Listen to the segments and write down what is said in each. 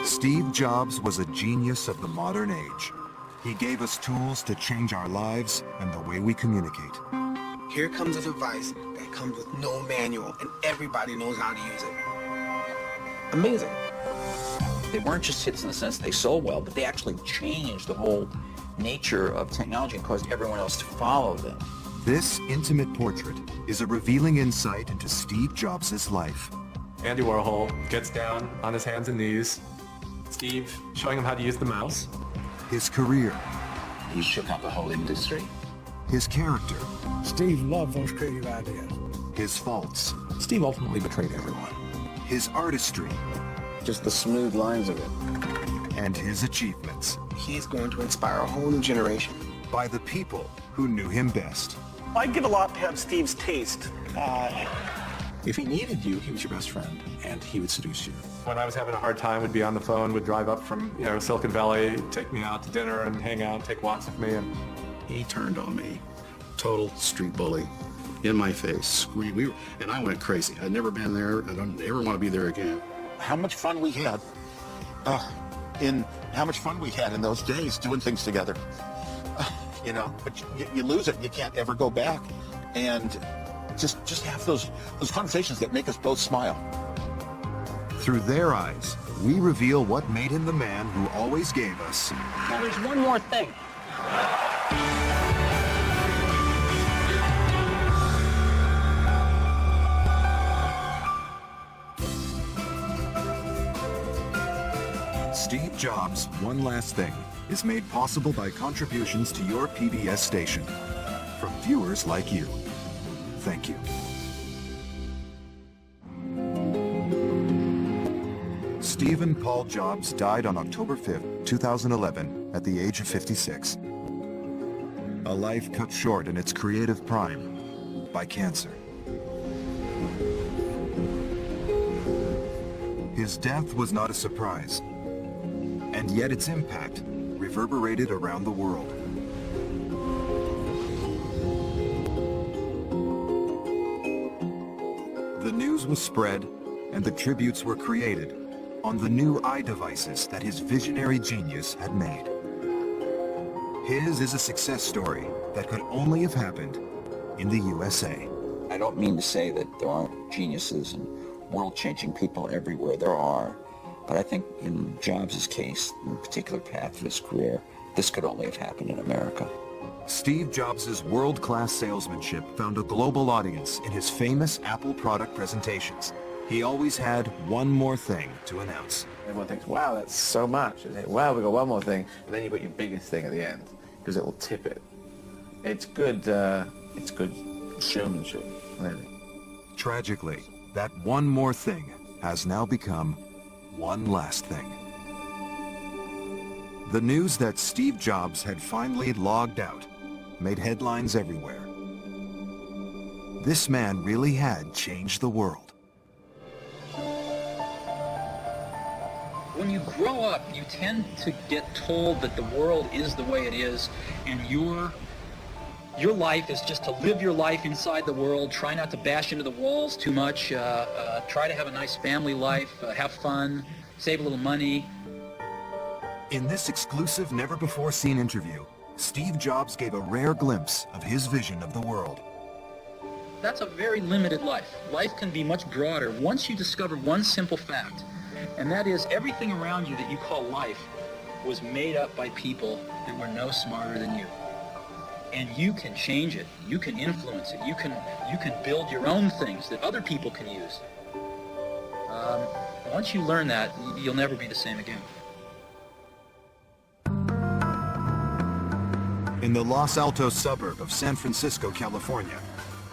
Steve Jobs was a genius of the modern age. He gave us tools to change our lives and the way we communicate. Here comes a device that comes with no manual, and everybody knows how to use it. Amazing. They weren't just hits in the sense they sold well, but they actually changed the whole nature of technology and caused everyone else to follow them. This intimate portrait is a revealing insight into Steve Jobs' life. Andy Warhol gets down on his hands and knees. Steve showing him how to use the mouse. His career. He shook up the whole industry. His character. Steve loved those creative ideas. His faults. Steve ultimately betrayed everyone. His artistry. Just the smooth lines of it. And his achievements. He's going to inspire a whole new generation. By the people who knew him best. I'd give a lot to have Steve's taste. If he needed you, he was your best friend, and he would seduce you. When I was having a hard time, would be on the phone, would drive up from Silicon Valley, take me out to dinner and hang out, take walks with me. And He turned on me. Total street bully. In my face, screamed. And I went crazy. I'd never been there. I don't ever want to be there again. How much fun we had in those days doing things together. But you lose it. You can't ever go back. And just have those conversations that make us both smile. Through their eyes, we reveal what made him the man who always gave us. Now there's one more thing. Steve Jobs' One Last Thing is made possible by contributions to your PBS station from viewers like you. Thank you. Stephen Paul Jobs died on October 5th, 2011, at the age of 56. A life cut short in its creative prime by cancer. His death was not a surprise, and yet its impact reverberated around the world. The news was spread, and the tributes were created on the new iDevices that his visionary genius had made. His is a success story that could only have happened in the USA. I don't mean to say that there aren't geniuses and world-changing people everywhere. There are. But I think in Jobs' case, in the particular path of his career, this could only have happened in America. Steve Jobs' world-class salesmanship found a global audience in his famous Apple product presentations. He always had one more thing to announce. Everyone thinks, wow, that's so much. And they, wow, we got one more thing. And then you put your biggest thing at the end, because it will tip it. It's good showmanship, really. Tragically, that one more thing has now become one last thing. The news that Steve Jobs had finally logged out made headlines everywhere. This man really had changed the world. When you grow up, you tend to get told that the world is the way it is, and your life is just to live your life inside the world, try not to bash into the walls too much, try to have a nice family life, have fun, save a little money. In this exclusive, never-before-seen interview, Steve Jobs gave a rare glimpse of his vision of the world. That's a very limited life. Life can be much broader once you discover one simple fact, and that is everything around you that you call life was made up by people that were no smarter than you. And you can change it. You can influence it. You can build your own things that other people can use. Once you learn that, you'll never be the same again. In the Los Altos suburb of San Francisco, California,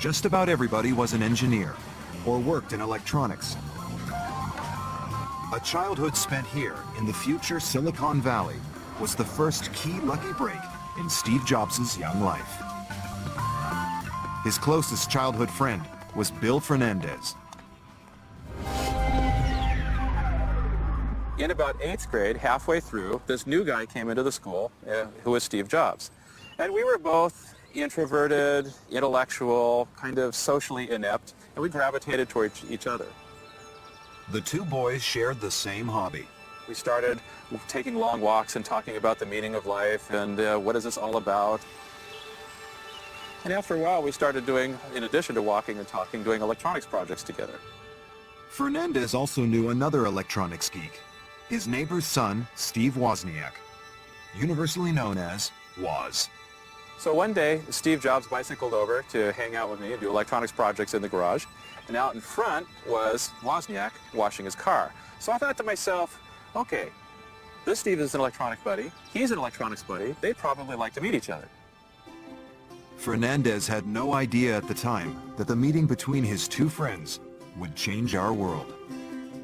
just about everybody was an engineer or worked in electronics. A childhood spent here in the future Silicon Valley was the first key lucky break in Steve Jobs' young life. His closest childhood friend was Bill Fernandez. In about 8th grade, halfway through, this new guy came into the school who was Steve Jobs. And we were both introverted, intellectual, kind of socially inept, and we gravitated toward each other. The two boys shared the same hobby, We started taking long walks and talking about the meaning of life and what is this all about. And after a while, we started doing, in addition to walking and talking, doing electronics projects together. Fernandez also knew another electronics geek, his neighbor's son, Steve Wozniak, universally known as Woz. So one day, Steve Jobs bicycled over to hang out with me and do electronics projects in the garage. And out in front was Wozniak washing his car. So I thought to myself, okay, this Steve is an electronic buddy. He's an electronics buddy. They'd probably like to meet each other. Fernandez had no idea at the time that the meeting between his two friends would change our world.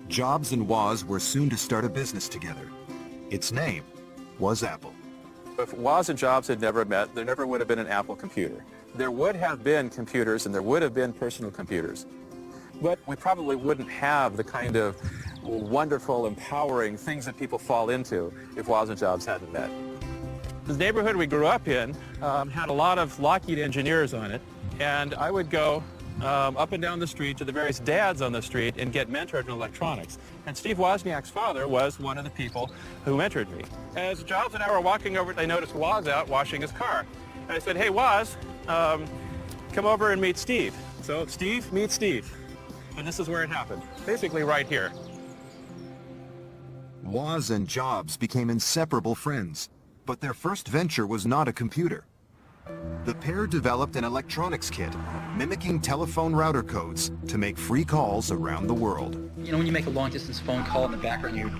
Jobs and Woz were soon to start a business together. Its name was Apple. If Woz and Jobs had never met, there never would have been an Apple computer. There would have been computers and there would have been personal computers. But we probably wouldn't have the kind of wonderful, empowering things that people fall into if Woz and Jobs hadn't met. The neighborhood we grew up in had a lot of Lockheed engineers on it, and I would go up and down the street to the various dads on the street and get mentored in electronics. And Steve Wozniak's father was one of the people who mentored me. As Jobs and I were walking over, I noticed Woz out washing his car. And I said, hey, Woz, come over and meet Steve. So Steve meets Steve. And this is where it happened, basically right here. Woz and Jobs became inseparable friends, but their first venture was not a computer. The pair developed an electronics kit, mimicking telephone router codes to make free calls around the world. You know, when you make a long-distance phone call in the background, you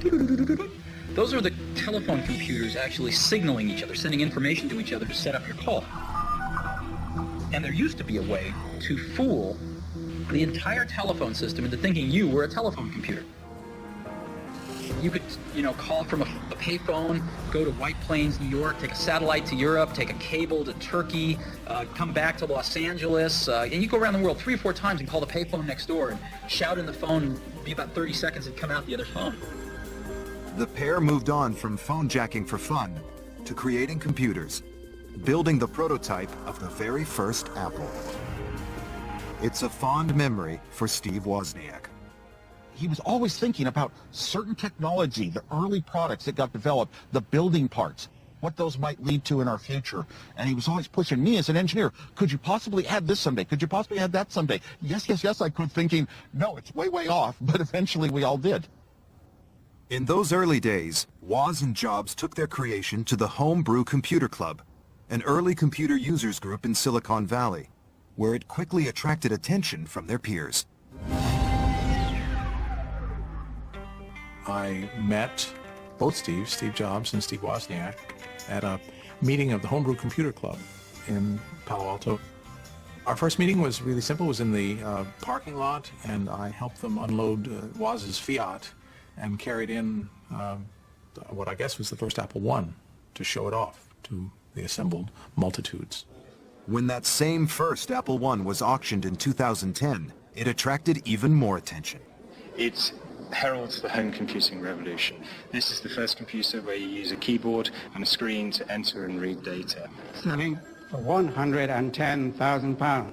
those are the telephone computers actually signaling each other, sending information to each other to set up your call. And there used to be a way to fool the entire telephone system into thinking you were a telephone computer. You could, call from a payphone, go to White Plains, New York, take a satellite to Europe, take a cable to Turkey, come back to Los Angeles, and you go around the world 3 or 4 times and call the payphone next door and shout in the phone, and be about 30 seconds and come out the other phone. The pair moved on from phone jacking for fun to creating computers, building the prototype of the very first Apple. It's a fond memory for Steve Wozniak. He was always thinking about certain technology, the early products that got developed, the building parts, what those might lead to in our future. And he was always pushing me as an engineer. Could you possibly add this someday? Could you possibly add that someday? Yes, I could, thinking, no, it's way, way off. But eventually we all did. In those early days, Woz and Jobs took their creation to the Homebrew Computer Club, an early computer users group in Silicon Valley, where it quickly attracted attention from their peers. I met both Steve Jobs and Steve Wozniak, at a meeting of the Homebrew Computer Club in Palo Alto. Our first meeting was really simple. It was in the parking lot, and I helped them unload Woz's Fiat and carried in what I guess was the first Apple I to show it off to the assembled multitudes. When that same first Apple I was auctioned in 2010, it attracted even more attention. It heralds the home computing revolution. This is the first computer where you use a keyboard and a screen to enter and read data. Selling for £110,000.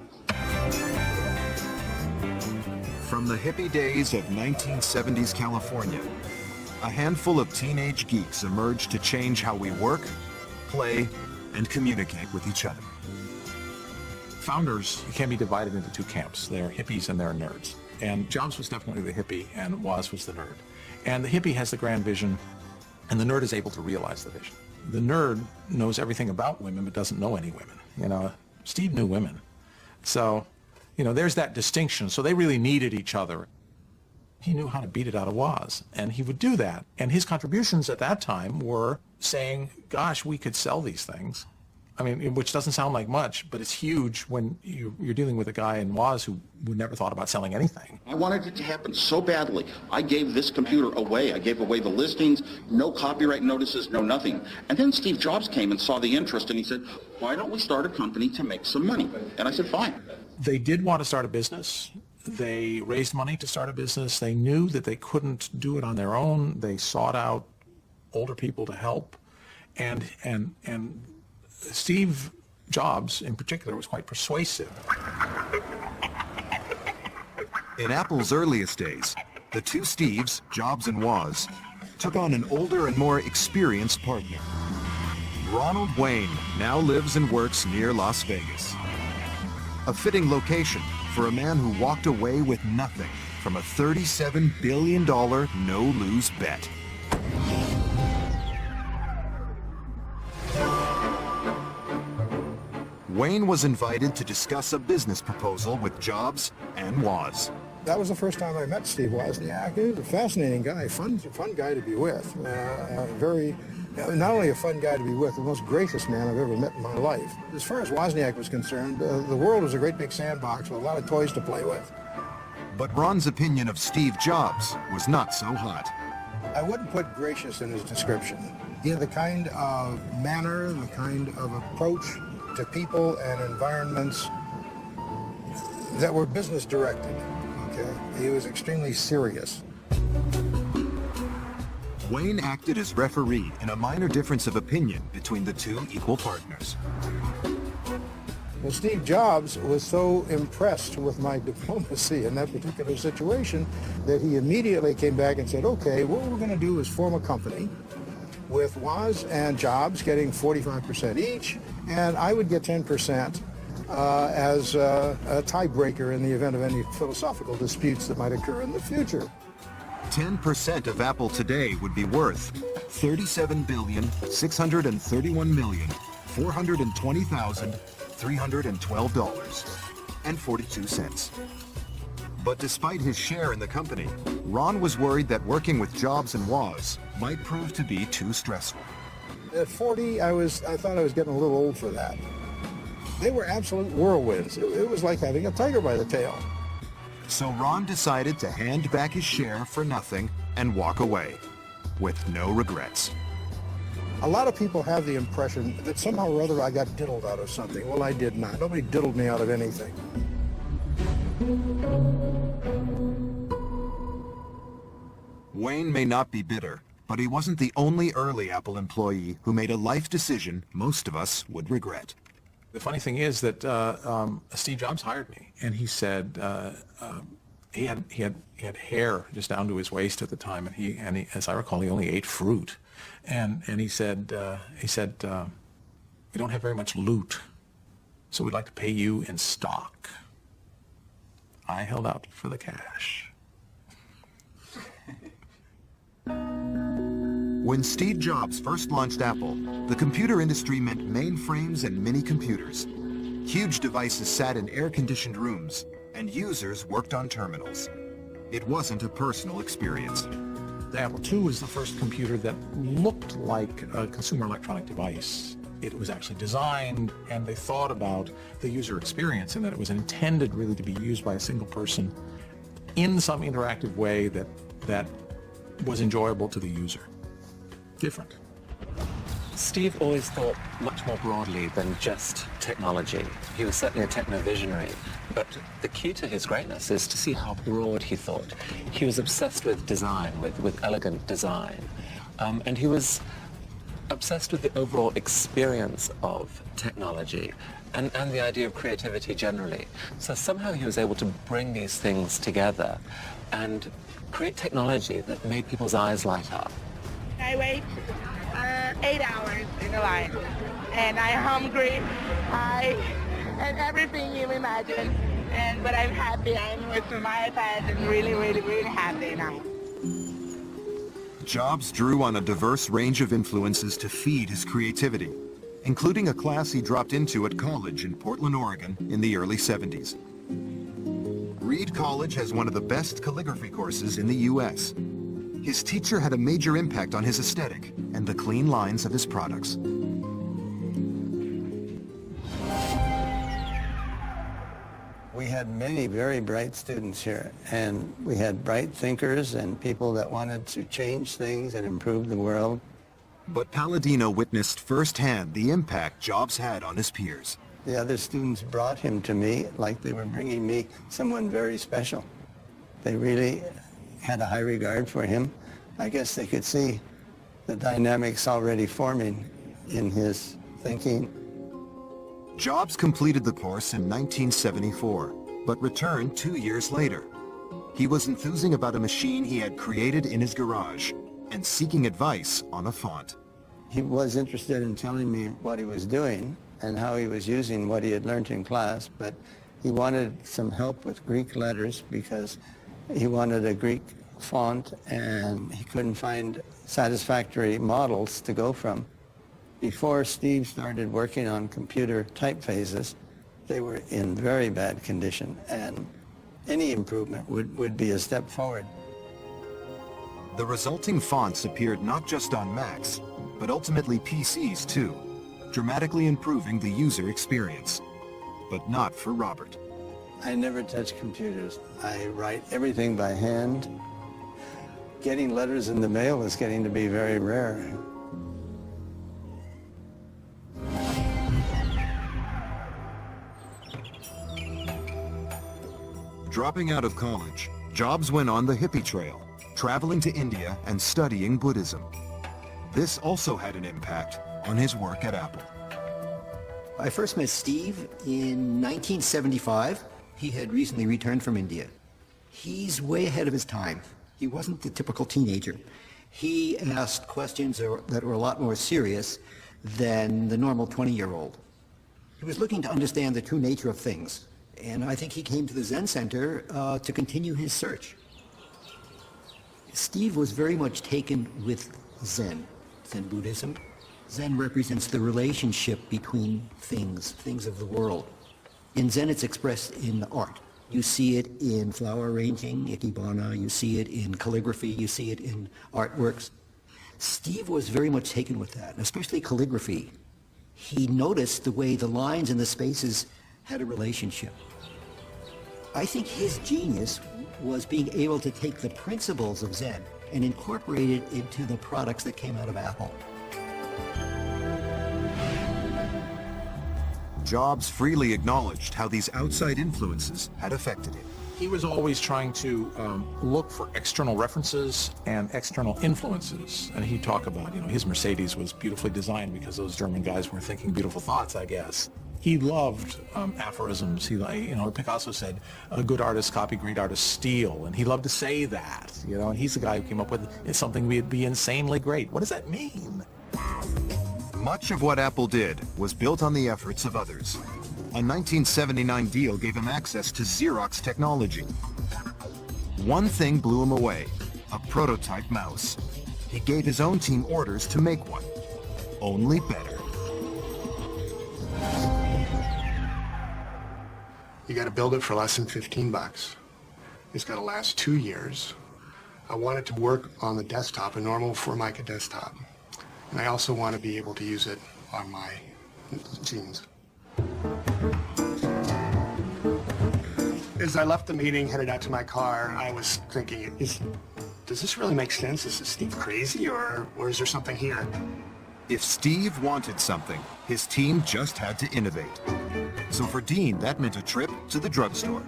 From the hippie days of 1970s California, a handful of teenage geeks emerged to change how we work, play, and communicate with each other. Founders can be divided into 2 camps. There are hippies and there are nerds. And Jobs was definitely the hippie, and Woz was the nerd. And the hippie has the grand vision, and the nerd is able to realize the vision. The nerd knows everything about women, but doesn't know any women. Steve knew women. So, there's that distinction. So they really needed each other. He knew how to beat it out of Woz, and he would do that. And his contributions at that time were saying, gosh, we could sell these things. I mean, which doesn't sound like much, but it's huge when you're dealing with a guy in Woz who never thought about selling anything. I wanted it to happen so badly. I gave this computer away. I gave away the listings, no copyright notices, no nothing. And then Steve Jobs came and saw the interest, and he said, why don't we start a company to make some money? And I said, fine. They did want to start a business. They raised money to start a business. They knew that they couldn't do it on their own. They sought out older people to help. And Steve Jobs, in particular, was quite persuasive. In Apple's earliest days, the 2 Steves, Jobs and Woz, took on an older and more experienced partner. Ronald Wayne now lives and works near Las Vegas. A fitting location for a man who walked away with nothing from a $37 billion no-lose bet. Wayne was invited to discuss a business proposal with Jobs and Woz. That was the first time I met Steve Wozniak. He was a fascinating guy, fun guy to be with. Not only a fun guy to be with, the most greatest man I've ever met in my life. As far as Wozniak was concerned, the world was a great big sandbox with a lot of toys to play with. But Ron's opinion of Steve Jobs was not so hot. I wouldn't put gracious in his description. He had the kind of manner, the kind of approach to people and environments that were business directed. Okay? He was extremely serious. Wayne acted as referee in a minor difference of opinion between the two equal partners. Well, Steve Jobs was so impressed with my diplomacy in that particular situation that he immediately came back and said, okay, what we're going to do is form a company with Woz and Jobs getting 45% each, and I would get 10% as a tiebreaker in the event of any philosophical disputes that might occur in the future. 10% of Apple today would be worth $37,631,420,312.42. But despite his share in the company, Ron was worried that working with Jobs and Woz might prove to be too stressful. At 40, I thought I was getting a little old for that. They were absolute whirlwinds. It was like having a tiger by the tail. So Ron decided to hand back his share for nothing and walk away, with no regrets. A lot of people have the impression that somehow or other I got diddled out of something. Well, I did not. Nobody diddled me out of anything. Wayne may not be bitter, but he wasn't the only early Apple employee who made a life decision most of us would regret. The funny thing is that Steve Jobs hired me, and he said he had hair just down to his waist at the time, and he, as I recall, he only ate fruit, and he said we don't have very much loot, so we'd like to pay you in stock. I held out for the cash. When Steve Jobs first launched Apple, the computer industry meant mainframes and mini-computers. Huge devices sat in air-conditioned rooms, and users worked on terminals. It wasn't a personal experience. The Apple II was the first computer that looked like a consumer electronic device. It was actually designed, and they thought about the user experience, and that it was intended really to be used by a single person in some interactive way that was enjoyable to the user. Different. Steve always thought much more broadly than just technology. He was certainly a techno-visionary, but the key to his greatness is to see how broad he thought. He was obsessed with design, with elegant design, and he was obsessed with the overall experience of technology and the idea of creativity generally. So somehow he was able to bring these things together and create technology that made people's eyes light up. I wait 8 hours in the line, and I'm hungry, and everything you imagine. But I'm happy. I'm with my iPad and really, really, really happy now. Jobs drew on a diverse range of influences to feed his creativity, including a class he dropped into at college in Portland, Oregon in the early 70s. Reed College has one of the best calligraphy courses in the U.S. His teacher had a major impact on his aesthetic and the clean lines of his products. We had many very bright students here, and we had bright thinkers and people that wanted to change things and improve the world. But Palladino witnessed firsthand the impact Jobs had on his peers. The other students brought him to me like they were bringing me someone very special. They really had a high regard for him. I guess they could see the dynamics already forming in his thinking. Jobs completed the course in 1974, but returned 2 years later. He was enthusing about a machine he had created in his garage, and seeking advice on a font. He was interested in telling me what he was doing and how he was using what he had learned in class, but he wanted some help with Greek letters because he wanted a Greek font and he couldn't find satisfactory models to go from. Before Steve started working on computer typefaces, they were in very bad condition, and any improvement would be a step forward. The resulting fonts appeared not just on Macs, but ultimately PCs too, dramatically improving the user experience. But not for Robert. I never touch computers. I write everything by hand. Getting letters in the mail is getting to be very rare. Dropping out of college, Jobs went on the hippie trail, traveling to India and studying Buddhism. This also had an impact on his work at Apple. I first met Steve in 1975. He had recently returned from India. He's way ahead of his time. He wasn't the typical teenager. He asked questions that were a lot more serious than the normal 20-year-old. He was looking to understand the true nature of things, and I think he came to the Zen Center to continue his search. Steve was very much taken with Zen Buddhism. Zen represents the relationship between things of the world. In Zen, it's expressed in art. You see it in flower arranging, ikebana, you see it in calligraphy, you see it in artworks. Steve was very much taken with that, especially calligraphy. He noticed the way the lines and the spaces had a relationship. I think his genius was being able to take the principles of Zen and incorporate it into the products that came out of Apple. Jobs freely acknowledged how these outside influences had affected him. He was always trying to look for external references and external influences. And he'd talk about, his Mercedes was beautifully designed because those German guys were thinking beautiful thoughts, I guess. He loved aphorisms. Picasso said, a good artist copy, great artists steal. And he loved to say that, and he's the guy who came up with, it's something would be insanely great. What does that mean? Much of what Apple did was built on the efforts of others. A 1979 deal gave him access to Xerox technology. One thing blew him away, a prototype mouse. He gave his own team orders to make one, only better. You got to build it for less than 15 bucks. It's got to last 2 years. I want it to work on the desktop, a normal Formica desktop. And I also want to be able to use it on my jeans. As I left the meeting, headed out to my car, I was thinking, does this really make sense? Is Steve crazy, or is there something here? If Steve wanted something, his team just had to innovate. So for Dean, that meant a trip to the drugstore.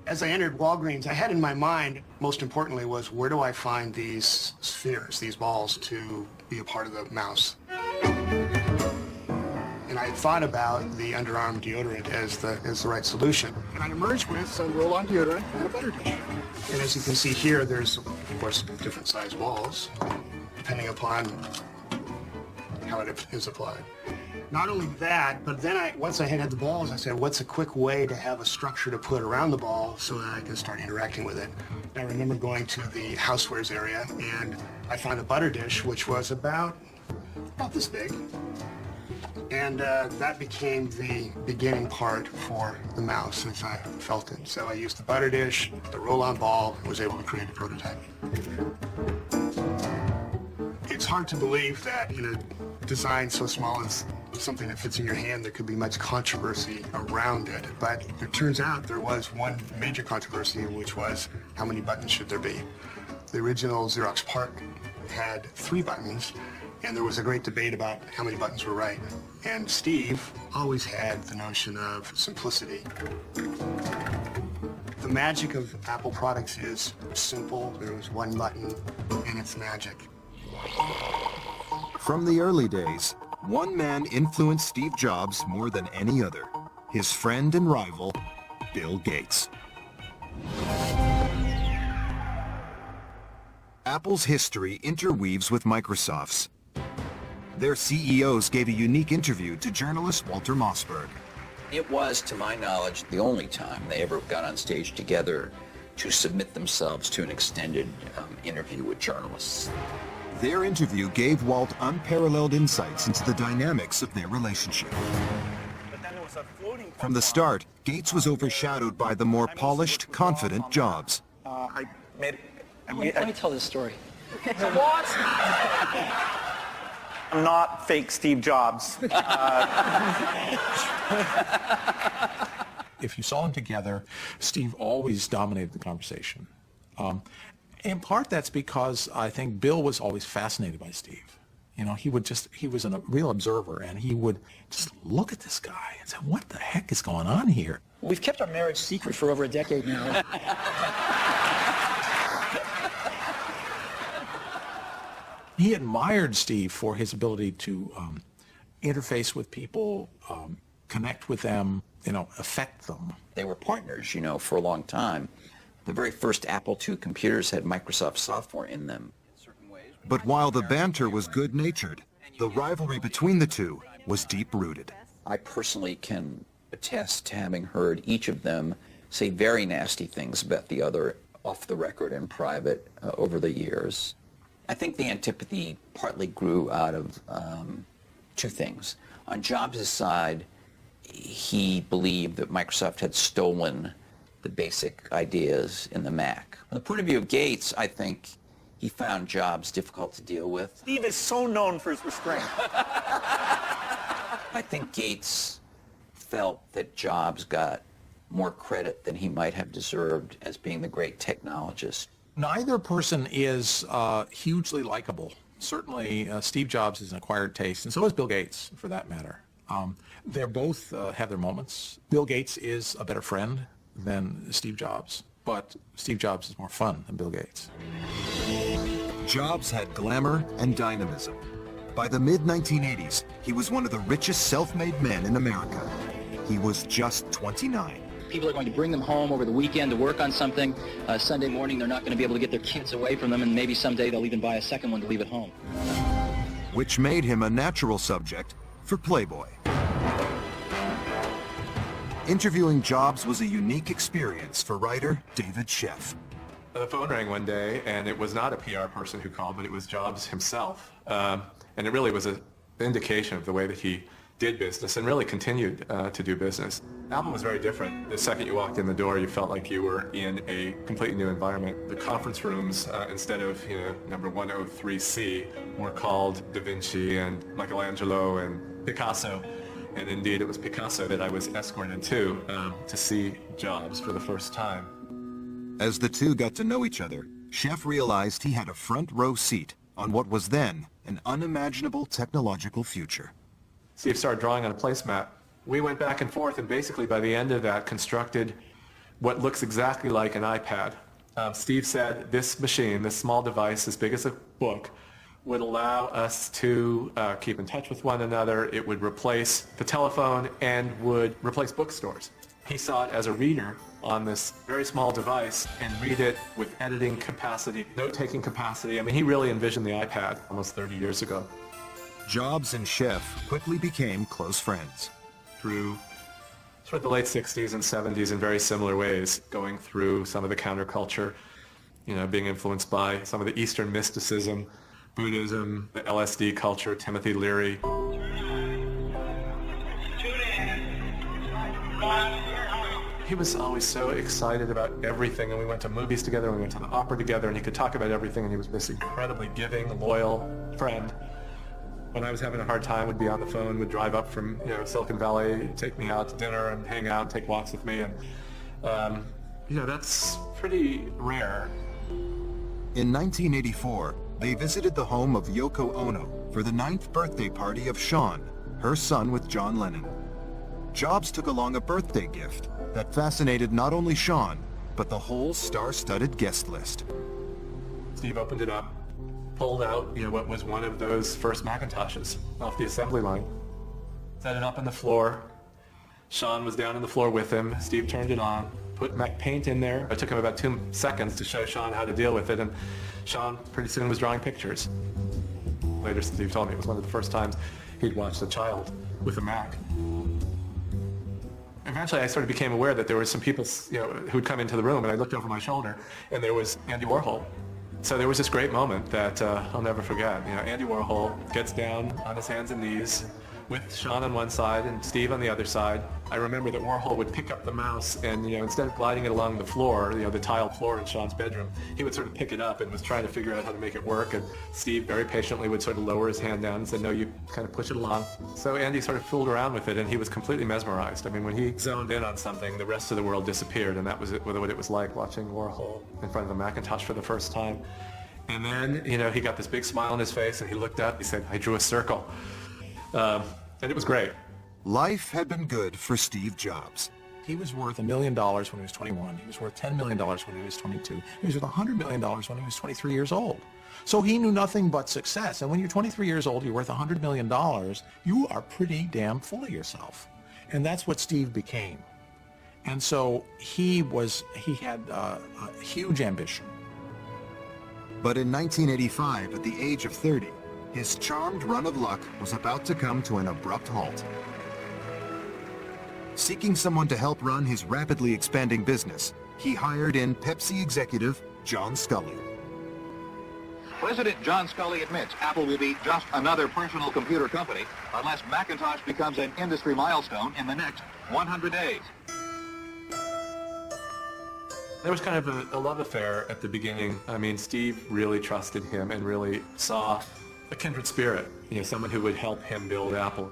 As I entered Walgreens, I had in my mind, most importantly, was where do I find these spheres, these balls, to be a part of the mouse? And I had thought about the underarm deodorant as the right solution. And I emerged with some roll-on deodorant and a butter dish. And as you can see here, there's, of course, different size balls, depending upon how it is applied. Not only that, but then once I had the balls, I said, what's a quick way to have a structure to put around the ball so that I can start interacting with it? And I remember going to the housewares area, and I found a butter dish, which was about this big. And that became the beginning part for the mouse as I felt it. So I used the butter dish, the roll-on ball, and was able to create a prototype. It's hard to believe that in a design so small as something that fits in your hand, there could be much controversy around it. But it turns out there was one major controversy, which was how many buttons should there be? The original Xerox part had 3 buttons, and there was a great debate about how many buttons were right. And Steve always had the notion of simplicity. The magic of Apple products is simple. There was one button, and it's magic. From the early days, one man influenced Steve Jobs more than any other, his friend and rival, Bill Gates. Apple's history interweaves with Microsoft's. Their CEOs gave a unique interview to journalist Walter Mossberg. It was, to my knowledge, the only time they ever got on stage together to submit themselves to an extended interview with journalists. Their interview gave Walt unparalleled insights into the dynamics of their relationship. From the start, Gates was overshadowed by the more polished, confident Jobs. Let me tell this story. I'm not fake Steve Jobs. If you saw them together, Steve always dominated the conversation. In part, that's because I think Bill was always fascinated by Steve. You know, he was a real observer, and he would just look at this guy and say, what the heck is going on here? We've kept our marriage secret for over a decade now. He admired Steve for his ability to interface with people, connect with them, affect them. They were partners, for a long time. The very first Apple II computers had Microsoft software in them. But while the banter was good-natured, the rivalry between the two was deep-rooted. I personally can attest to having heard each of them say very nasty things about the other off the record and private over the years. I think the antipathy partly grew out of two things. On Jobs' side, he believed that Microsoft had stolen the basic ideas in the Mac. From the point of view of Gates, I think he found Jobs difficult to deal with. Steve is so known for his restraint. I think Gates felt that Jobs got more credit than he might have deserved as being the great technologist. Neither person is hugely likable. Certainly, Steve Jobs is an acquired taste, and so is Bill Gates, for that matter. They're both have their moments. Bill Gates is a better friend than Steve Jobs, but Steve Jobs is more fun than Bill Gates. Jobs had glamour and dynamism. By the mid-1980s, he was one of the richest self-made men in America. He was just 29. People are going to bring them home over the weekend to work on something. Sunday morning, they're not going to be able to get their kids away from them, and maybe someday they'll even buy a second one to leave at home. Which made him a natural subject for Playboy. Interviewing Jobs was a unique experience for writer David Sheff. The phone rang one day, and it was not a PR person who called, but it was Jobs himself. And it really was an indication of the way that he did business and really continued to do business. Apple was very different. The second you walked in the door, you felt like you were in a completely new environment. The conference rooms, instead of number 103C, were called Da Vinci and Michelangelo and Picasso. And indeed, it was Picasso that I was escorted to see Jobs for the first time. As the two got to know each other, Sheff realized he had a front row seat on what was then an unimaginable technological future. Steve started drawing on a placemat. We went back and forth, and basically by the end of that constructed what looks exactly like an iPad. Steve said this machine, this small device as big as a book, would allow us to keep in touch with one another. It would replace the telephone and would replace bookstores. He saw it as a reader on this very small device and read it with editing capacity, note-taking capacity. I mean, he really envisioned the iPad almost 30 years ago. Jobs and Sheff quickly became close friends. Through sort of the late 60s and 70s in very similar ways, going through some of the counterculture, being influenced by some of the Eastern mysticism, Buddhism, the LSD culture, Timothy Leary. He was always so excited about everything, and we went to movies together, and we went to the opera together, and he could talk about everything, and he was this incredibly giving, loyal friend. When I was having a hard time, would be on the phone, would drive up from Silicon Valley, take me out to dinner and hang out, take walks with me, and that's pretty rare. In 1984, they visited the home of Yoko Ono for the 9th birthday party of Sean, her son with John Lennon. Jobs took along a birthday gift that fascinated not only Sean, but the whole star-studded guest list. Steve opened it up, pulled out what was one of those first Macintoshes off the assembly line, set it up on the floor. Sean was down on the floor with him. Steve turned it on, put Mac Paint in there. It took him about 2 seconds to show Sean how to deal with it, and Sean pretty soon was drawing pictures. Later, Steve told me it was one of the first times he'd watched a child with a Mac. Eventually, I sort of became aware that there were some people, who'd come into the room, and I looked over my shoulder, and there was Andy Warhol. So there was this great moment that I'll never forget. Andy Warhol gets down on his hands and knees with Sean on one side and Steve on the other side. I remember that Warhol would pick up the mouse and, instead of gliding it along the floor, the tiled floor in Sean's bedroom, he would sort of pick it up and was trying to figure out how to make it work. And Steve very patiently would sort of lower his hand down and say, no, you kind of push it along. So Andy sort of fooled around with it, and he was completely mesmerized. I mean, when he zoned in on something, the rest of the world disappeared, and that was what it was like watching Warhol in front of a Macintosh for the first time. And then, he got this big smile on his face, and he looked up, he said, I drew a circle. And it was great. Life had been good for Steve Jobs. He was worth $1 million when he was 21. He was worth $10 million when he was 22. He was worth $100 million when he was 23 years old. So he knew nothing but success. And when you're 23 years old, you're worth $100 million, you are pretty damn full of yourself. And that's what Steve became. And so he had a huge ambition. But in 1985, at the age of 30, his charmed run of luck was about to come to an abrupt halt. Seeking someone to help run his rapidly expanding business, he hired in Pepsi executive John Sculley. President John Sculley admits Apple will be just another personal computer company unless Macintosh becomes an industry milestone in the next 100 days. There was kind of a love affair at the beginning. I mean, Steve really trusted him and really saw a kindred spirit, someone who would help him build Apple.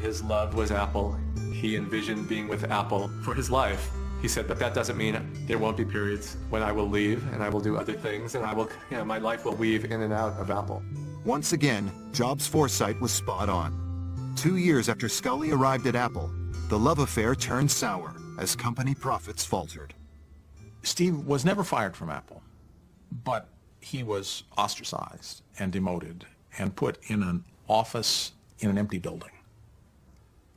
His love was Apple. He envisioned being with Apple for his life. He said, but that doesn't mean there won't be periods when I will leave and I will do other things, and I will, my life will weave in and out of Apple. Once again, Jobs' foresight was spot on. 2 years after Sculley arrived at Apple, the love affair turned sour as company profits faltered. Steve was never fired from Apple, but he was ostracized and demoted and put in an office in an empty building.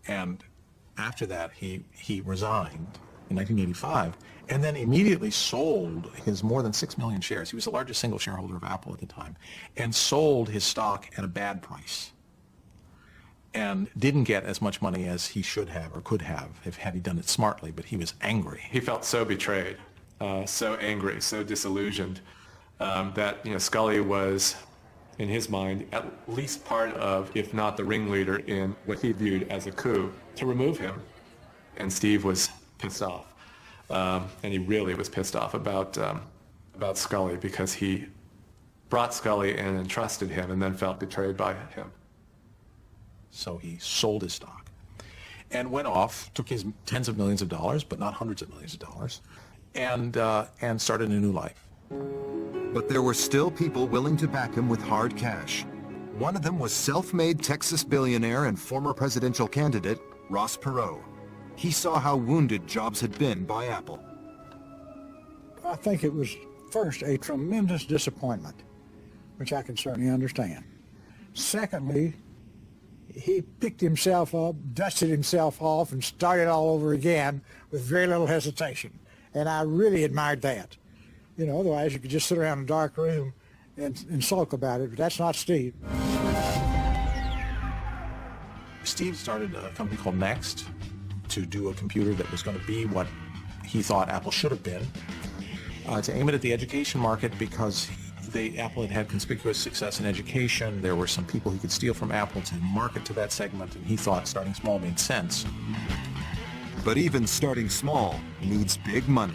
And after that, he resigned in 1985 and then immediately sold his more than 6 million shares. He was the largest single shareholder of Apple at the time, and sold his stock at a bad price and didn't get as much money as he should have or could have had he done it smartly, but he was angry. He felt so betrayed, so angry, so disillusioned. That Sculley was, in his mind, at least part of, if not the ringleader in what he viewed as a coup to remove him. And Steve was pissed off, and he really was pissed off about Sculley, because he brought Sculley in and entrusted him, and then felt betrayed by him. So he sold his stock and went off, took his tens of millions of dollars, but not hundreds of millions of dollars, and started a new life. But there were still people willing to back him with hard cash. One of them was self-made Texas billionaire and former presidential candidate Ross Perot. He saw how wounded Jobs had been by Apple. I think it was, first, a tremendous disappointment, which I can certainly understand. Secondly, he picked himself up, dusted himself off, and started all over again with very little hesitation. And I really admired that. Otherwise you could just sit around in a dark room and sulk about it, but that's not Steve. Steve started a company called Next to do a computer that was going to be what he thought Apple should have been, to aim it at the education market, because Apple had conspicuous success in education. There were some people he could steal from Apple to market to that segment, and he thought starting small made sense. But even starting small needs big money.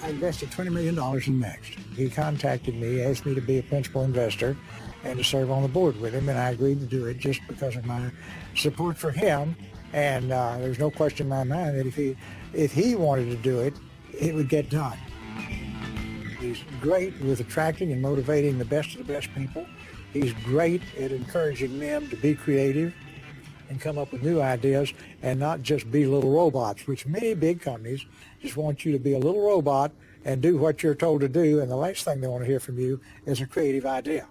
I invested $20 million in Next. He contacted me, asked me to be a principal investor and to serve on the board with him, and I agreed to do it just because of my support for him. And there's no question in my mind that if he wanted to do it, it would get done. He's great with attracting and motivating the best of the best people. He's great at encouraging them to be creative and come up with new ideas and not just be little robots, which many big companies just want you to be a little robot and do what you're told to do, and the last thing they want to hear from you is a creative idea.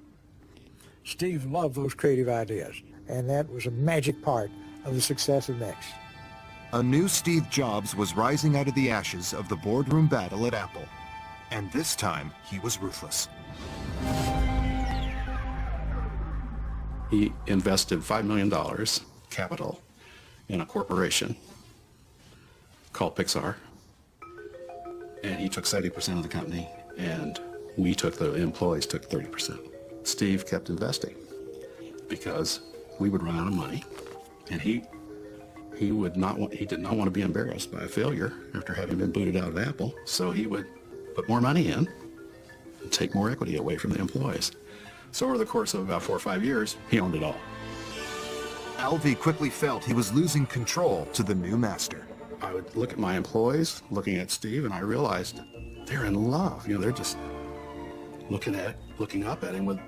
Steve loved those creative ideas, and that was a magic part of the success of Next. A new Steve Jobs was rising out of the ashes of the boardroom battle at Apple. And this time, he was ruthless. He invested $5 million capital in a corporation called Pixar. And he took 70% of the company, and the employees took 30%. Steve kept investing because we would run out of money, and he did not want to be embarrassed by a failure after having been booted out of Apple, so he would put more money in and take more equity away from the employees. So over the course of about 4 or 5 years, he owned it all. Alvy quickly felt he was losing control to the new master. I would look at my employees, looking at Steve, and I realized they're in love. They're just looking up at him with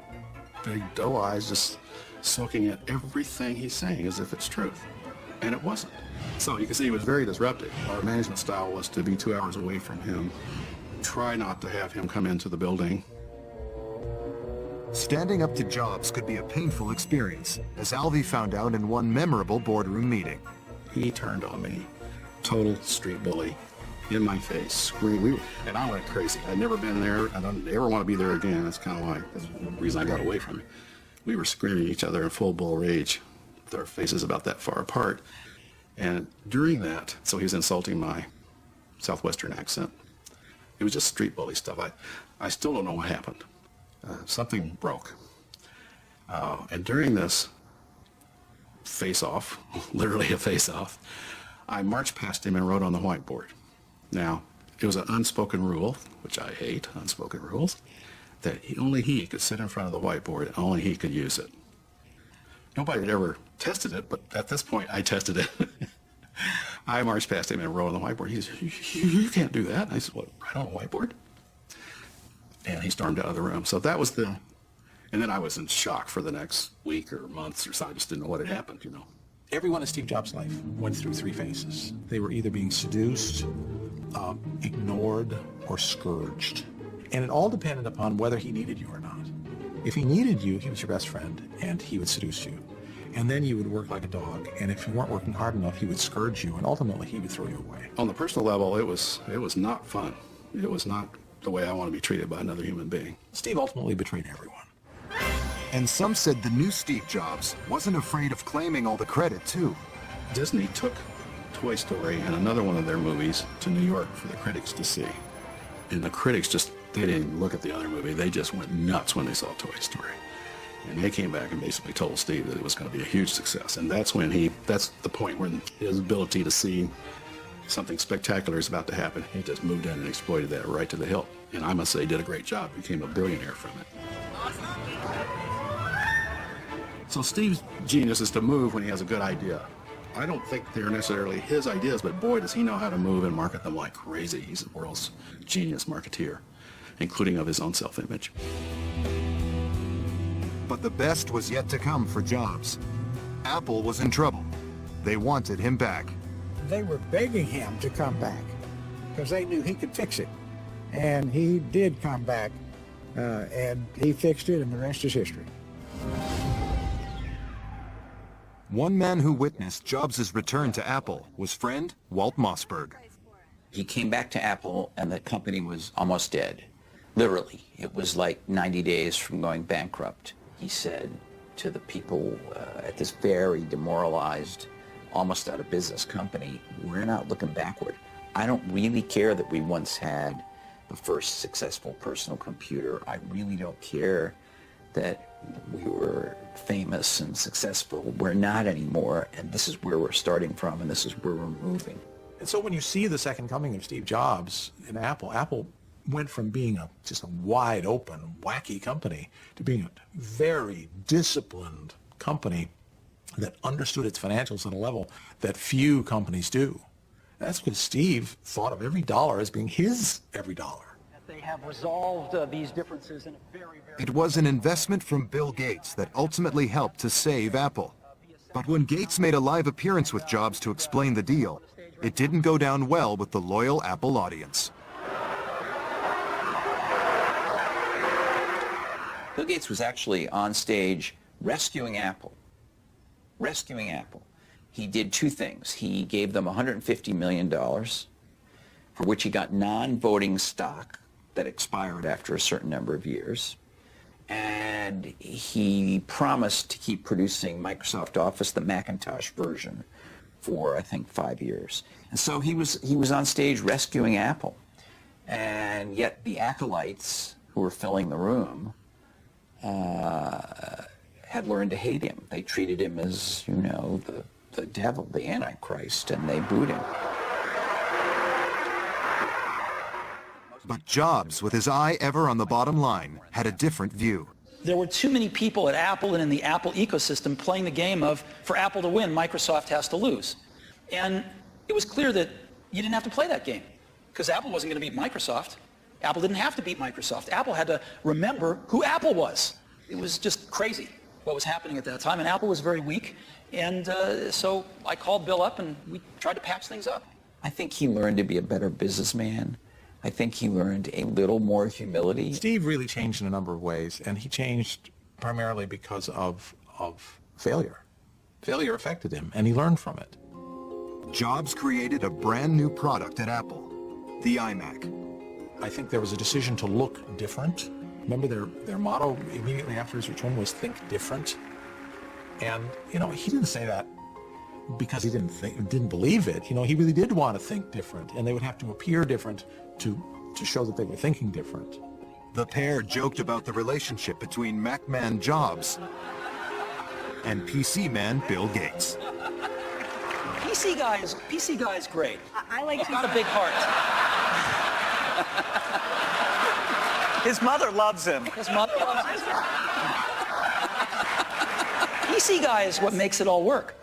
big doe eyes, just soaking in everything he's saying as if it's truth. And it wasn't. So you can see he was very disruptive. Our management style was to be 2 hours away from him, try not to have him come into the building. Standing up to Jobs could be a painful experience, as Alvy found out in one memorable boardroom meeting. He turned on me, total street bully, in my face, screaming. And I went crazy. I'd never been there. I don't ever want to be there again. That's kind of why, that's the reason I got away from it. We were screaming at each other in full bull rage, with our faces about that far apart. And during that, so he was insulting my Southwestern accent. It was just street bully stuff. I still don't know what happened. Something broke. And during this face-off, literally a face-off, I marched past him and wrote on the whiteboard. Now, it was an unspoken rule, which I hate, unspoken rules, that only he could sit in front of the whiteboard and only he could use it. Nobody had ever tested it, but at this point, I tested it. I marched past him and wrote on the whiteboard. He said, you can't do that. And I said, what, write on a whiteboard? And he stormed out of the room. So that was and then I was in shock for the next week or months or so. I just didn't know what had happened, Everyone in Steve Jobs' life went through 3 phases. They were either being seduced, ignored, or scourged. And it all depended upon whether he needed you or not. If he needed you, he was your best friend, and he would seduce you. And then you would work like a dog, and if you weren't working hard enough, he would scourge you, and ultimately he would throw you away. On the personal level, it was not fun. It was not the way I want to be treated by another human being. Steve ultimately betrayed everyone. And some said the new Steve Jobs wasn't afraid of claiming all the credit, too. Disney took Toy Story and another one of their movies to New York for the critics to see. And the critics they didn't even look at the other movie. They just went nuts when they saw Toy Story. And they came back and basically told Steve that it was going to be a huge success. And that's the point when his ability to see something spectacular is about to happen. He just moved in and exploited that right to the hilt. And I must say, he did a great job. Became a billionaire from it. So Steve's genius is to move when he has a good idea. I don't think they're necessarily his ideas, but boy, does he know how to move and market them like crazy. He's the world's genius marketeer, including of his own self-image. But the best was yet to come for Jobs. Apple was in trouble. They wanted him back. They were begging him to come back because they knew he could fix it. And he did come back, and he fixed it, and the rest is history. One man who witnessed Jobs' return to Apple was friend Walt Mossberg. He came back to Apple, and the company was almost dead. Literally, it was like 90 days from going bankrupt. He said to the people at this very demoralized, almost out of business company, we're not looking backward. I don't really care that we once had the first successful personal computer. I really don't care that we were famous and successful. We're not anymore, and this is where we're starting from, and this is where we're moving. And so when you see the second coming of Steve Jobs in Apple went from being just a wide open, wacky company to being a very disciplined company that understood its financials at a level that few companies do. That's because Steve thought of every dollar as being his every dollar. They have resolved these differences in a very It was an investment from Bill Gates that ultimately helped to save Apple. But when Gates made a live appearance with Jobs to explain the deal, it didn't go down well with the loyal Apple audience. Bill Gates was actually on stage rescuing Apple. Rescuing Apple. He did 2 things. He gave them $150 million, for which he got non-voting stock that expired after a certain number of years. And he promised to keep producing Microsoft Office, the Macintosh version, for I think 5 years. And so he was on stage rescuing Apple. And yet the acolytes who were filling the room had learned to hate him. They treated him as, you know, the devil, the Antichrist, and they booed him. But Jobs, with his eye ever on the bottom line, had a different view. There were too many people at Apple and in the Apple ecosystem playing the game of, for Apple to win, Microsoft has to lose. And it was clear that you didn't have to play that game, because Apple wasn't going to beat Microsoft. Apple didn't have to beat Microsoft. Apple had to remember who Apple was. It was just crazy what was happening at that time, and Apple was very weak. And so I called Bill up, and we tried to patch things up. I think he learned to be a better businessman. I think he learned a little more humility. Steve really changed in a number of ways, and he changed primarily because of failure. Failure affected him, and he learned from it. Jobs created a brand new product at Apple, the iMac. I think there was a decision to look different. Remember their motto immediately after his return was "Think different." And, you know, he didn't say that because he didn't believe it. You know, he really did want to think different, and they would have to appear different to show that they were thinking different. The pair joked about the relationship between Mac man Jobs and PC man Bill Gates. PC guy is great. I like Got a big heart. His mother loves him. His mother loves him. PC guy is what makes it all work,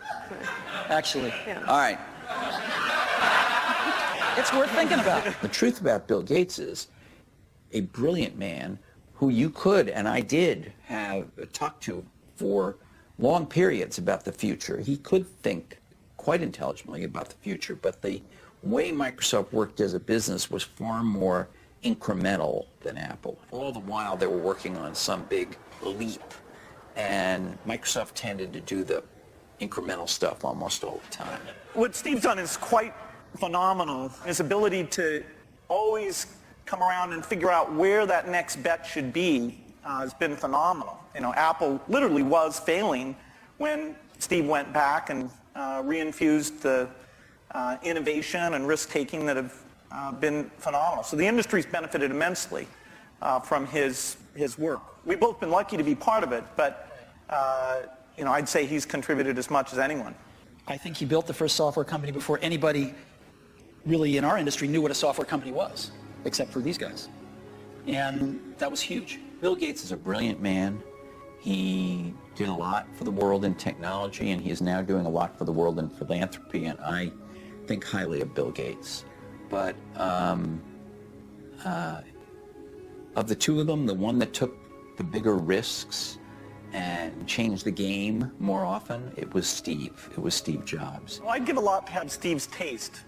actually. Yeah. All right. It's worth thinking about. The truth about Bill Gates is a brilliant man who you could, and I did, have talked to for long periods about the future. He could think quite intelligently about the future, but the way Microsoft worked as a business was far more incremental than Apple. All the while they were working on some big leap, and Microsoft tended to do the incremental stuff almost all the time. What Steve's done is quite phenomenal. His ability to always come around and figure out where that next bet should be has been phenomenal. You know, Apple literally was failing when Steve went back and reinfused the innovation and risk-taking that have been phenomenal. So the industry's benefited immensely from his work. We've both been lucky to be part of it, but you know, I'd say he's contributed as much as anyone. I think he built the first software company before anybody really in our industry knew what a software company was, except for these guys. And that was huge. Bill Gates is a brilliant man. He did a lot for the world in technology, and he is now doing a lot for the world in philanthropy, and I think highly of Bill Gates. But of the two of them, the one that took the bigger risks and changed the game more often, it was Steve. It was Steve Jobs. Well, I'd give a lot to have Steve's taste.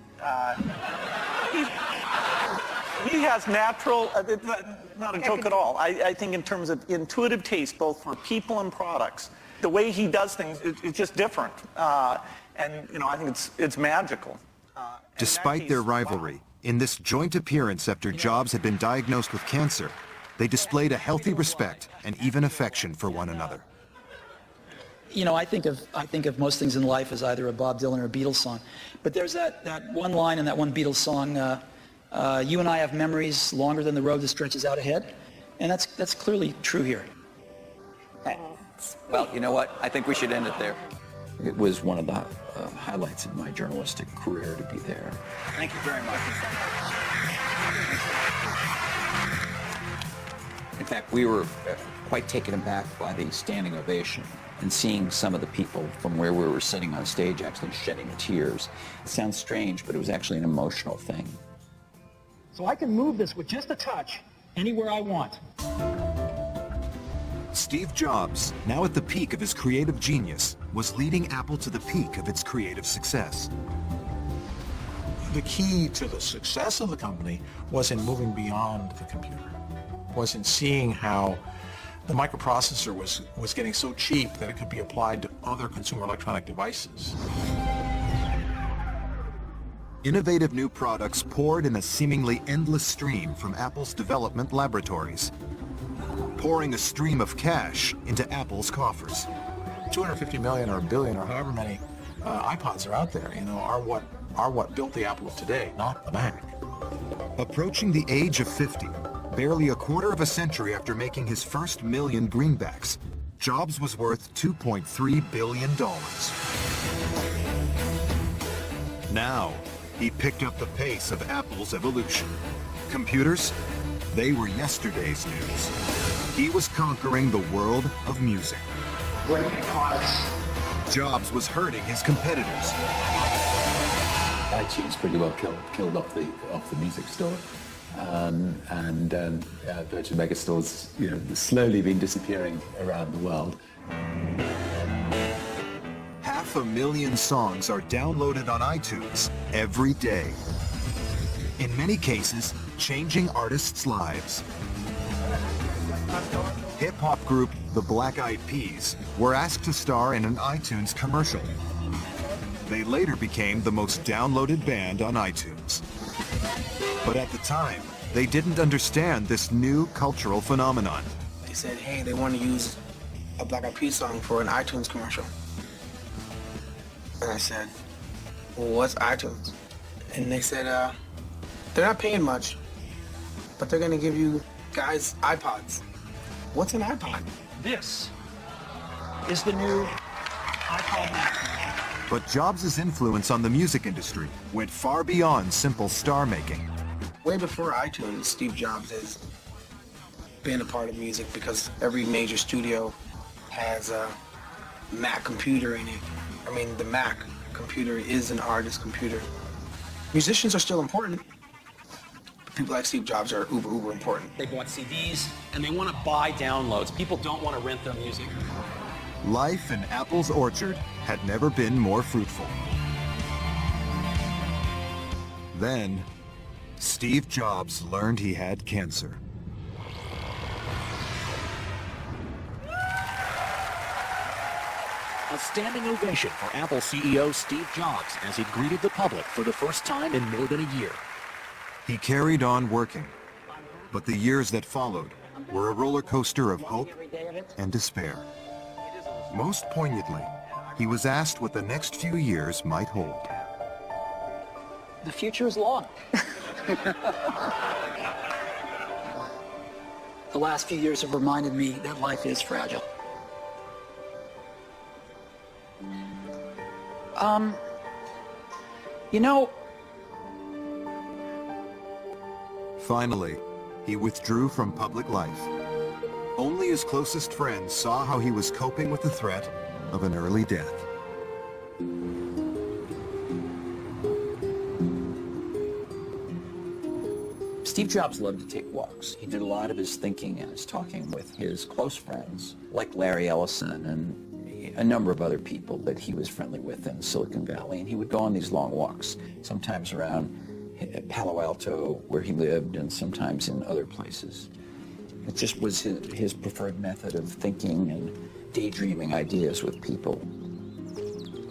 He has natural, not a joke at all. I think in terms of intuitive taste, both for people and products, the way he does things, it's just different. And, you know, I think it's magical. Despite their rivalry, in this joint appearance after Jobs had been diagnosed with cancer, they displayed a healthy respect and even affection for one another. You know, I think of most things in life as either a Bob Dylan or a Beatles song. But there's that one line in that one Beatles song, you and I have memories longer than the road that stretches out ahead. And that's clearly true here. Well, you know what? I think we should end it there. It was one of the highlights of my journalistic career to be there. Thank you very much. In fact, we were quite taken aback by the standing ovation and seeing some of the people from where we were sitting on stage actually shedding tears. It sounds strange, but it was actually an emotional thing. So I can move this with just a touch anywhere I want. Steve Jobs, now at the peak of his creative genius, was leading Apple to the peak of its creative success. The key to the success of the company was in moving beyond the computer, was in seeing how the microprocessor was getting so cheap that it could be applied to other consumer electronic devices. Innovative new products poured in a seemingly endless stream from Apple's development laboratories, pouring a stream of cash into Apple's coffers. 250 million or a billion or however many iPods are out there, are what built the Apple of today, not the Mac. Approaching the age of 50, barely a quarter of a century after making his first million greenbacks, Jobs was worth $2.3 billion. Now, he picked up the pace of Apple's evolution. Computers, they were yesterday's news. He was conquering the world of music. Great products. Jobs was hurting his competitors. iTunes pretty well killed off the music store, and Virgin Megastores, slowly been disappearing around the world. 500,000 songs are downloaded on iTunes every day. In many cases, changing artists' lives. Hip-hop group The Black Eyed Peas were asked to star in an iTunes commercial. They later became the most downloaded band on iTunes. But at the time, they didn't understand this new cultural phenomenon. They said, hey, they want to use a Black Eyed Peas song for an iTunes commercial. And I said, well, what's iTunes? And they said, they're not paying much, but they're going to give you guys iPods. What's an iPod? This is the new iPod Mac. But Jobs' influence on the music industry went far beyond simple star making. Way before iTunes, Steve Jobs has been a part of music because every major studio has a Mac computer in it. I mean, the Mac computer is an artist computer. Musicians are still important. People like Steve Jobs are uber important. They bought CDs and they want to buy downloads. People don't want to rent their music. Life in Apple's orchard had never been more fruitful. Then, Steve Jobs learned he had cancer. A standing ovation for Apple CEO Steve Jobs as he greeted the public for the first time in more than a year. He carried on working, but the years that followed were a roller coaster of hope and despair. Most poignantly, he was asked what the next few years might hold. The future is long. The last few years have reminded me that life is fragile. Finally, he withdrew from public life. Only his closest friends saw how he was coping with the threat of an early death. Steve Jobs loved to take walks. He did a lot of his thinking and his talking with his close friends, like Larry Ellison and a number of other people that he was friendly with in Silicon Valley. And he would go on these long walks, sometimes around Palo Alto, where he lived, and sometimes in other places. It just was his preferred method of thinking and daydreaming ideas with people.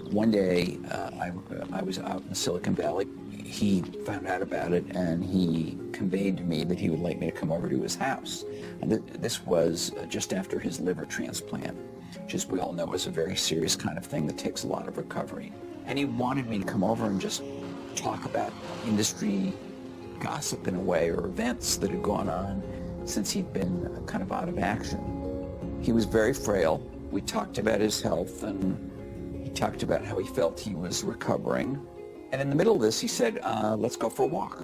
One day, I was out in Silicon Valley. He found out about it, and he conveyed to me that he would like me to come over to his house. And this was just after his liver transplant, which, as we all know, is a very serious kind of thing that takes a lot of recovery. And he wanted me to come over and just talk about industry gossip in a way, or events that had gone on since he'd been kind of out of action. He was very frail. We talked about his health, and he talked about how he felt he was recovering. And in the middle of this, he said, let's go for a walk.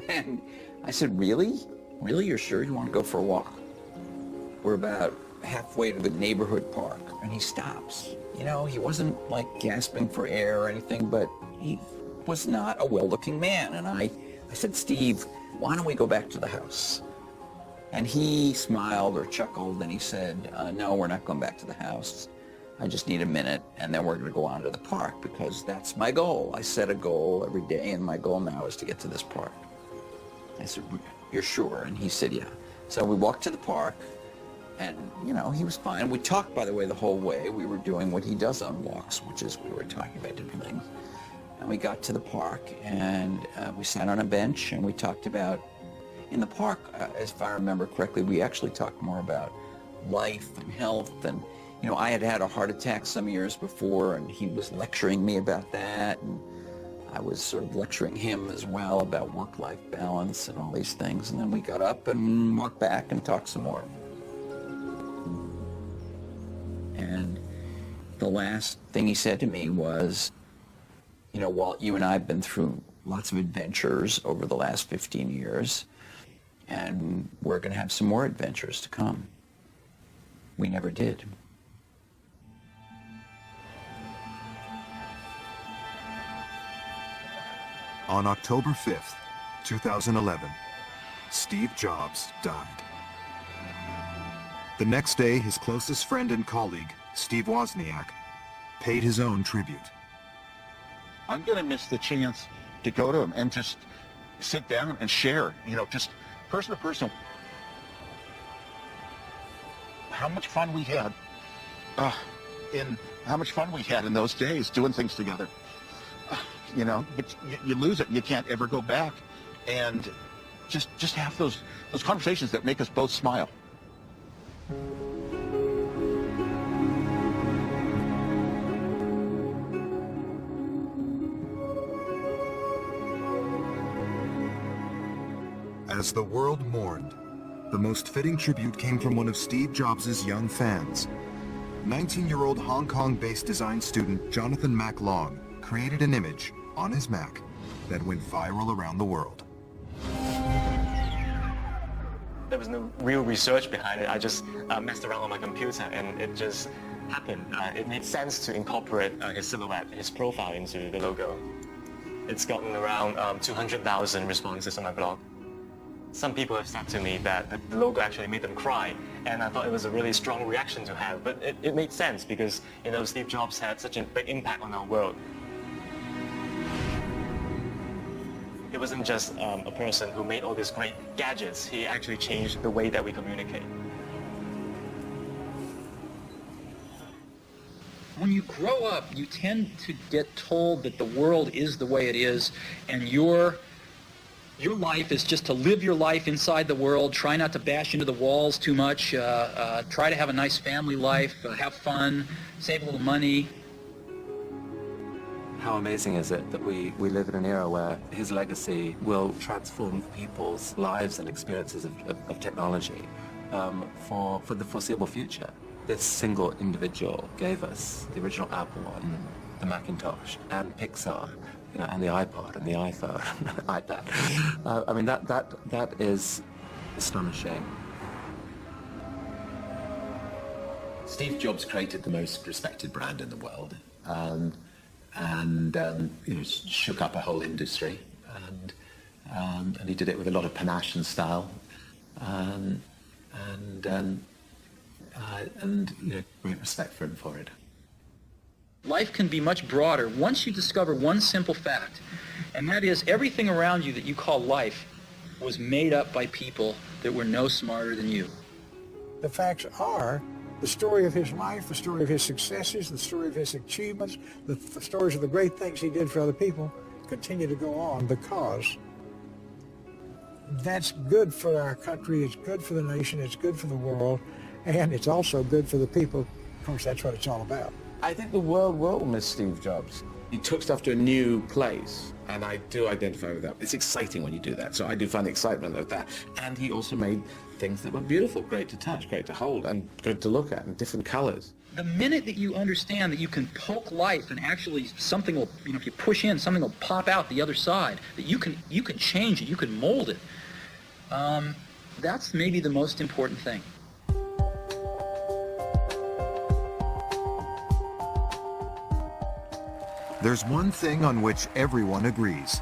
And I said, really? Really? You're sure you want to go for a walk? We're about halfway to the neighborhood park, and he stops. You know, he wasn't like gasping for air or anything, but he was not a well-looking man. And I said, Steve, why don't we go back to the house? And he smiled or chuckled, and he said, no, we're not going back to the house. I just need a minute, and then we're going to go on to the park, because that's my goal. I set a goal every day, and my goal now is to get to this park. I said, you're sure? And he said, yeah. So we walked to the park, and, you know, he was fine. We talked, by the way, the whole way. We were doing what he does on walks, which is we were talking about different things. And we got to the park, and we sat on a bench, and we talked about, in the park, if I remember correctly, we actually talked more about life and health. And, you know, I had had a heart attack some years before, and he was lecturing me about that. And I was sort of lecturing him as well about work-life balance and all these things. And then we got up and walked back and talked some more. And the last thing he said to me was, you know, Walt, you and I have been through lots of adventures over the last 15 years, and we're going to have some more adventures to come. We never did. On October 5th, 2011, Steve Jobs died. The next day, his closest friend and colleague, Steve Wozniak, paid his own tribute. I'm going to miss the chance to go to him and just sit down and share, you know, just person to person, how much fun we had in those days doing things together. You know, but you lose it. You can't ever go back, and just have those conversations that make us both smile. As the world mourned, the most fitting tribute came from one of Steve Jobs' young fans. 19-year-old Hong Kong-based design student Jonathan Mac Long created an image on his Mac that went viral around the world. There was no real research behind it. I just messed around on my computer, and it just happened. It made sense to incorporate his silhouette, his profile into the logo. It's gotten around 200,000 responses on my blog. Some people have said to me that the logo actually made them cry, and I thought it was a really strong reaction to have, but it made sense because, you know, Steve Jobs had such a big impact on our world. He wasn't just a person who made all these great gadgets. He actually changed the way that we communicate. When you grow up, you tend to get told that the world is the way it is, and your life is just to live your life inside the world, try not to bash into the walls too much, try to have a nice family life, have fun, save a little money. How amazing is it that we live in an era where his legacy will transform people's lives and experiences of technology for the foreseeable future. This single individual gave us the original Apple and the Macintosh and Pixar, you know, and the iPod and the iPhone, iPad. I mean, that is astonishing. Steve Jobs created the most respected brand in the world, and you know, shook up a whole industry, and he did it with a lot of panache and style, and you know, great respect for him for it. Life can be much broader once you discover one simple fact, and that is everything around you that you call life was made up by people that were no smarter than you. The facts are the story of his life, the story of his successes, the story of his achievements, the stories of the great things he did for other people continue to go on because that's good for our country, it's good for the nation, it's good for the world, and it's also good for the people. Of course, that's what it's all about. I think the world will miss Steve Jobs. He took stuff to a new place, and I do identify with that. It's exciting when you do that, so I do find the excitement of that. And he also made things that were beautiful, great to touch, great to hold, and good to look at, in different colors. The minute that you understand that you can poke life and actually something will, you know, if you push in, something will pop out the other side, that you can change it, you can mold it, that's maybe the most important thing. There's one thing on which everyone agrees.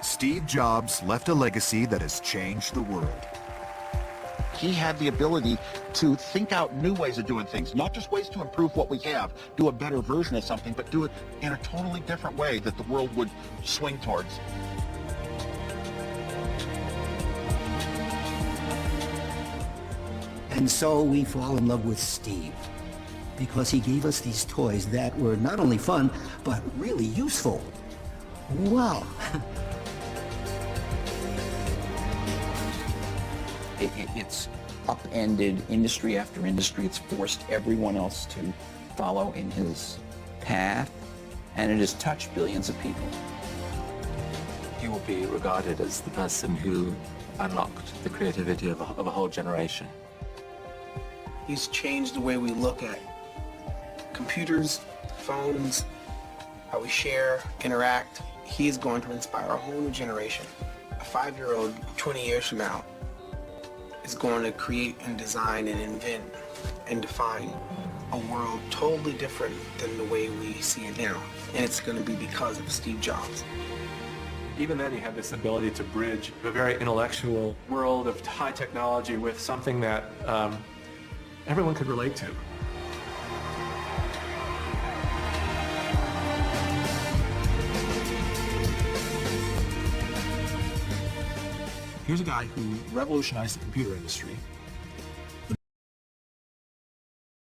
Steve Jobs left a legacy that has changed the world. He had the ability to think out new ways of doing things, not just ways to improve what we have, do a better version of something, but do it in a totally different way that the world would swing towards. And so we fall in love with Steve, because he gave us these toys that were not only fun, but really useful. Wow. It's upended industry after industry. It's forced everyone else to follow in his path, and it has touched billions of people. He will be regarded as the person who unlocked the creativity of a whole generation. He's changed the way we look at computers, phones, how we share, interact. He's going to inspire a whole new generation. A 5-year-old 20 years from now is going to create and design and invent and define a world totally different than the way we see it now. And it's going to be because of Steve Jobs. Even then, he had this ability to bridge a very intellectual world of high technology with something that everyone could relate to. Here's a guy who revolutionized the computer industry